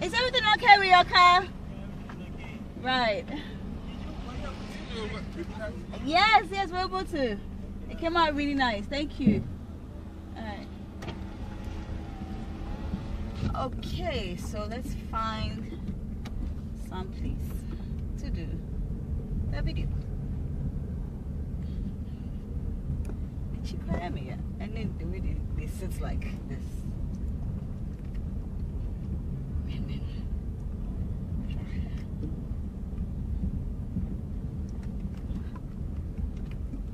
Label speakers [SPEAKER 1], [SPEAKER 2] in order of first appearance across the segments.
[SPEAKER 1] Is everything okay with your car? Right. Yes, we're able to. It came out really nice. Thank you. Alright. Okay, so let's find some place to do the video. And then the way they sit like this.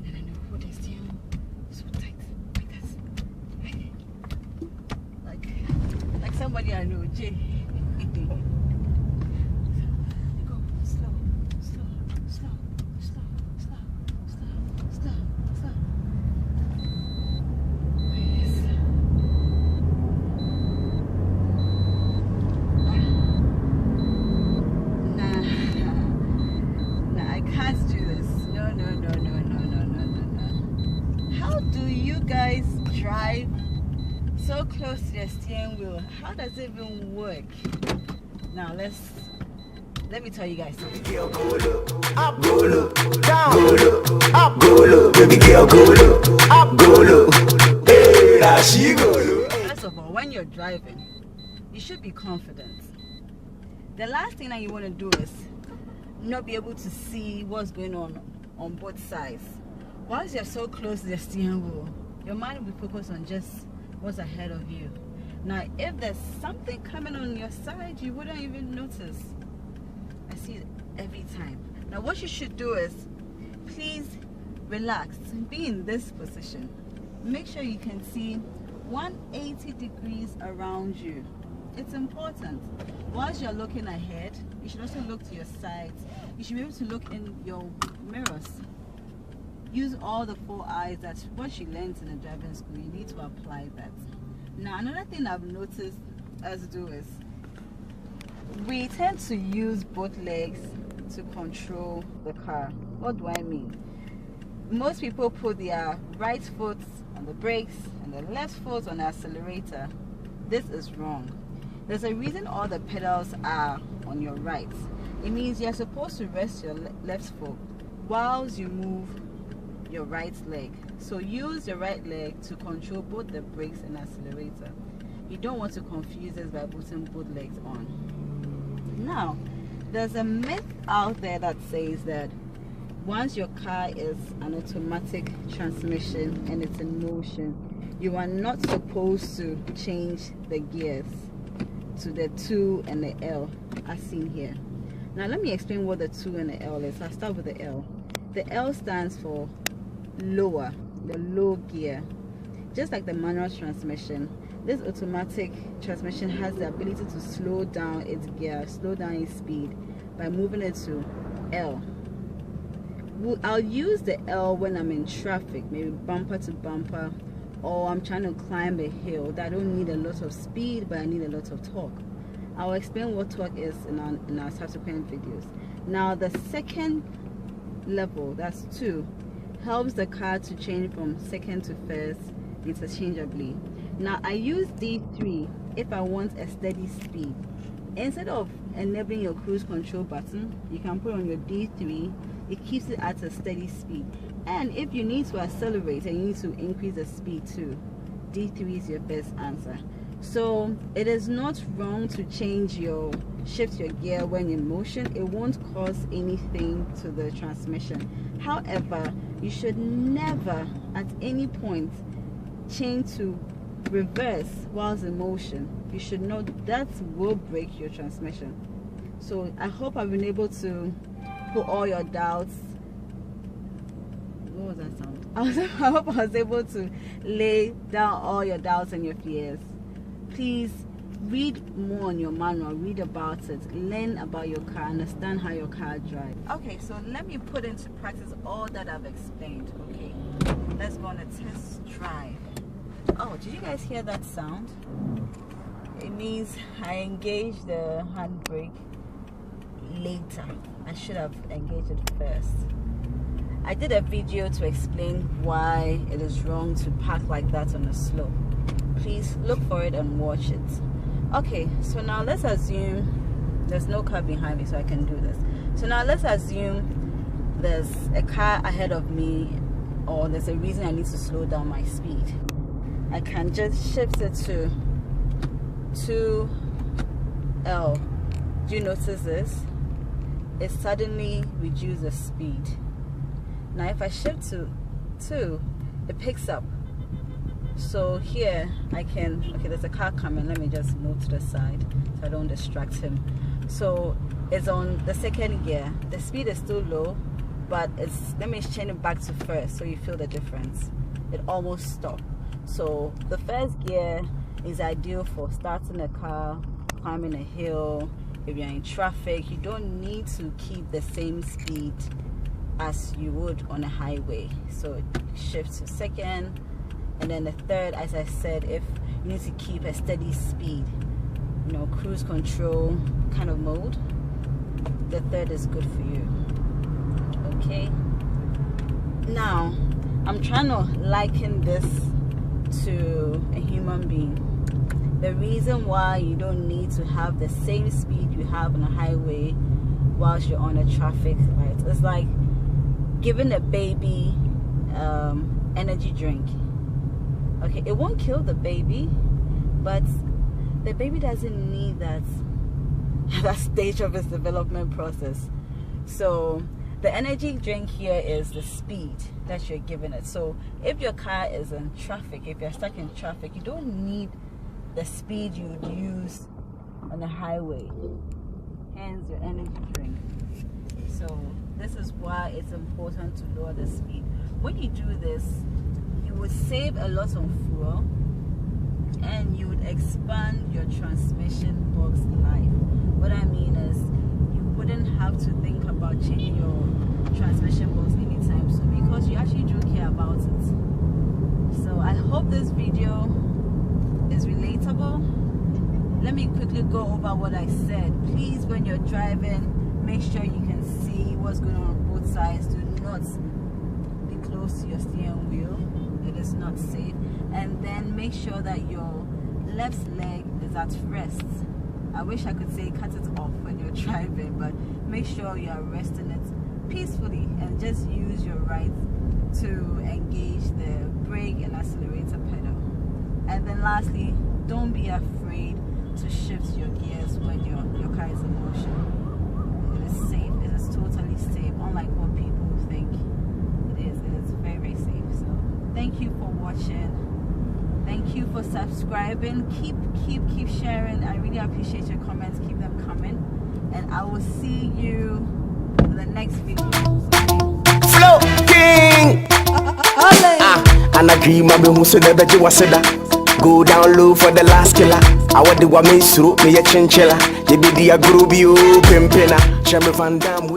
[SPEAKER 1] And then I hold this down so tight like this. Like somebody I know, Jay. Go slow. Guys drive so close to the steering wheel. How does it even work? Now let me tell you guys something.
[SPEAKER 2] Girl, go look, up, go look, down, go look, up, go look, baby girl, go look, up, go look, hey, now she go look.
[SPEAKER 1] First of all, when you're driving, you should be confident. The last thing that you want to do is not be able to see what's going on both sides. Once you're so close to the steering wheel, your mind will be focused on just what's ahead of you. Now, if there's something coming on your side, you wouldn't even notice. I see it every time. Now, what you should do is, please relax. Be in this position. Make sure you can see 180 degrees around you. It's important. Whilst you're looking ahead, you should also look to your sides. You should be able to look in your mirrors. Use all the 4 eyes. That's what you learned in the driving school. You need to apply that. Now, another thing I've noticed us do is we tend to use both legs to control the car. What do I mean? Most people put their right foot on the brakes and the left foot on the accelerator. This is wrong. There's a reason all the pedals are on your right. It means you're supposed to rest your left foot whilst you move your right leg. So use your right leg to control both the brakes and accelerator. You don't want to confuse this by putting both legs on. Now, there's a myth out there that says that once your car is an automatic transmission and it's in motion, you are not supposed to change the gears to the 2 and the L as seen here. Now let me explain what the 2 and the L is. I'll start with the L. The L stands for lower, the low gear. Just like the manual transmission, this automatic transmission has the ability to slow down its gear, slow down its speed by moving it to L. I'll use the L when I'm in traffic, maybe bumper to bumper, or I'm trying to climb a hill that I don't need a lot of speed but I need a lot of torque. I'll explain what torque is in our subsequent videos. Now the second level, that's 2, helps the car to change from second to first interchangeably. Now I use D3 if I want a steady speed. Instead of enabling your cruise control button, you can put on your D3. It keeps it at a steady speed. And if you need to accelerate and you need to increase the speed too, D3 is your best answer. So it is not wrong to shift your gear when in motion. It won't cause anything to the transmission. However, you should never at any point change to reverse whilst in motion. You should know that will break your transmission. So I hope I've been able to put all your doubts. What was that sound? I hope I was able to lay down all your doubts and your fears. Please read more on your manual, read about it, learn about your car, understand how your car drives. Okay, so let me put into practice all that I've explained. Okay, let's go on a test drive. Oh, did you guys hear that sound? It means I engaged the handbrake later. I should have engaged it first. I did a video to explain why it is wrong to park like that on a slope. Please look for it and watch it. Okay, so now let's assume there's no car behind me, so I can do this. So now let's assume there's a car ahead of me, or there's a reason I need to slow down my speed. I can just shift it to 2L. Do you notice this? It suddenly reduces speed. Now if I shift to 2, it picks up. So here I can, okay, there's a car coming. Let me just move to the side so I don't distract him. So it's on the second gear. The speed is still low, but let me change it back to first so you feel the difference. It almost stopped. So the first gear is ideal for starting a car, climbing a hill. If you're in traffic, you don't need to keep the same speed as you would on a highway. So it shifts to second. And then the third, as I said, if you need to keep a steady speed, you know, cruise control kind of mode, the third is good for you. Okay. Now, I'm trying to liken this to a human being. The reason why you don't need to have the same speed you have on a highway whilst you're on a traffic light, it's like giving a baby energy drink. Okay, it won't kill the baby, but the baby doesn't need that stage of its development process. So the energy drink here is the speed that you're giving it. So if your car is in traffic, if you're stuck in traffic, you don't need the speed you would use on the highway. Hence your energy drink. So this is why it's important to lower the speed. When you do this, you would save a lot on fuel, and you would expand your transmission box life. What I mean is, you wouldn't have to think about changing your transmission box anytime soon, because you actually do care about it. So I hope this video is relatable. Let me quickly go over what I said. Please, when you're driving, make sure you can see what's going on both sides. Do not be close to your steering wheel. It is not safe. And then make sure that your left leg is at rest. I wish I could say cut it off when you're driving, but make sure you are resting it peacefully, and just use your right to engage the brake and accelerator pedal. And then lastly, don't be afraid to shift your gears when your car is in motion. It is safe. It is totally safe, unlike what people think it is. It is very, very safe. So thank you for watching. Thank you for subscribing. Keep sharing. I really appreciate your comments. Keep them coming. And I will see you in the next video.
[SPEAKER 2] Flow King. And I dream of me so never do was that. Go down low for the last killer. I want the woman through me a chinchilla. You be the groovy pimpina. Shame Van Dam.